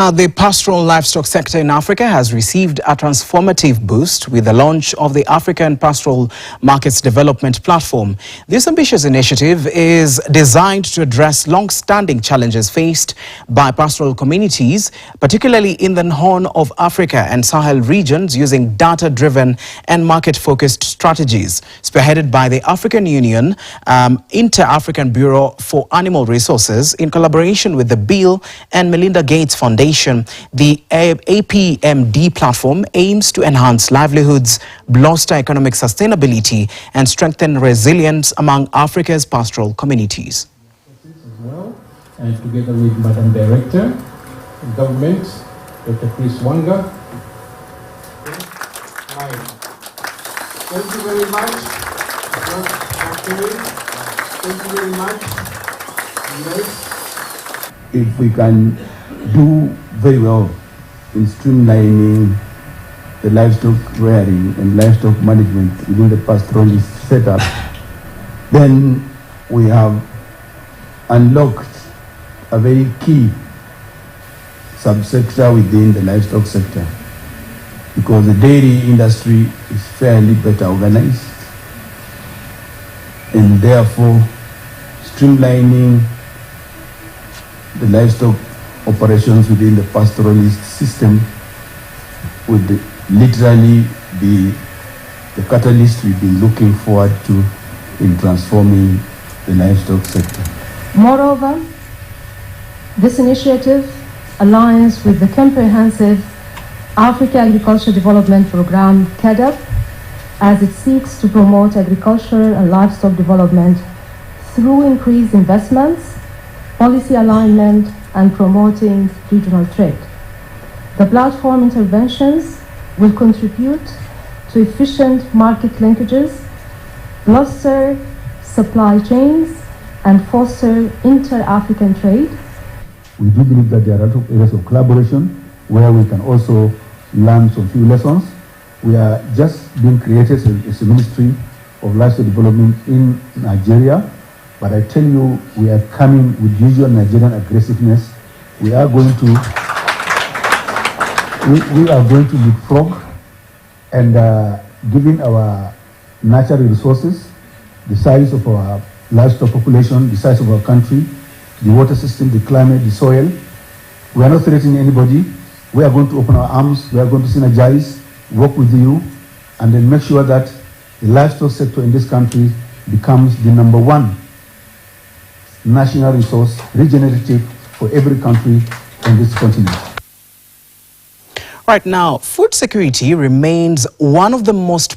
The pastoral livestock sector in Africa has received a transformative boost with the launch of the African Pastoral Markets Development Platform. This ambitious initiative is designed to address long-standing challenges faced by pastoral communities, particularly in the Horn of Africa and Sahel regions, using data-driven and market-focused strategies. Spearheaded by the African Union Inter-African Bureau for Animal Resources in collaboration with the Bill and Melinda Gates Foundation, the APMD platform aims to enhance livelihoods, bolster economic sustainability, and strengthen resilience among Africa's pastoral communities. As well, and together with Madam Director of Government, Dr. Chris Wanga. Thank you very much. Thank you very much. Yes. If we can do very well in streamlining the livestock rearing and livestock management within the pastoralist setup, then we have unlocked a very key subsector within the livestock sector, because the dairy industry is fairly better organized, and therefore streamlining the livestock operations within the pastoralist system would literally be the catalyst we've been looking forward to in transforming the livestock sector. Moreover, this initiative aligns with the comprehensive Africa Agriculture Development Program, CADP, as it seeks to promote agriculture and livestock development through increased investments, policy alignment, and promoting regional trade. The platform interventions will contribute to efficient market linkages, bolster supply chains, and foster inter-African trade. We do believe that there are a lot of areas of collaboration where we can also learn some few lessons. We are just being created as a Ministry of Livestock Development in Nigeria. But I tell you, we are coming with usual Nigerian aggressiveness. We are going to leapfrog, and given our natural resources, the size of our livestock population, the size of our country, the water system, the climate, the soil, we are not threatening anybody. We are going to open our arms. We are going to synergize, work with you, and then make sure that the livestock sector in this country becomes the #1 national resource, regenerative for every country on this continent. Right now, food security remains one of the most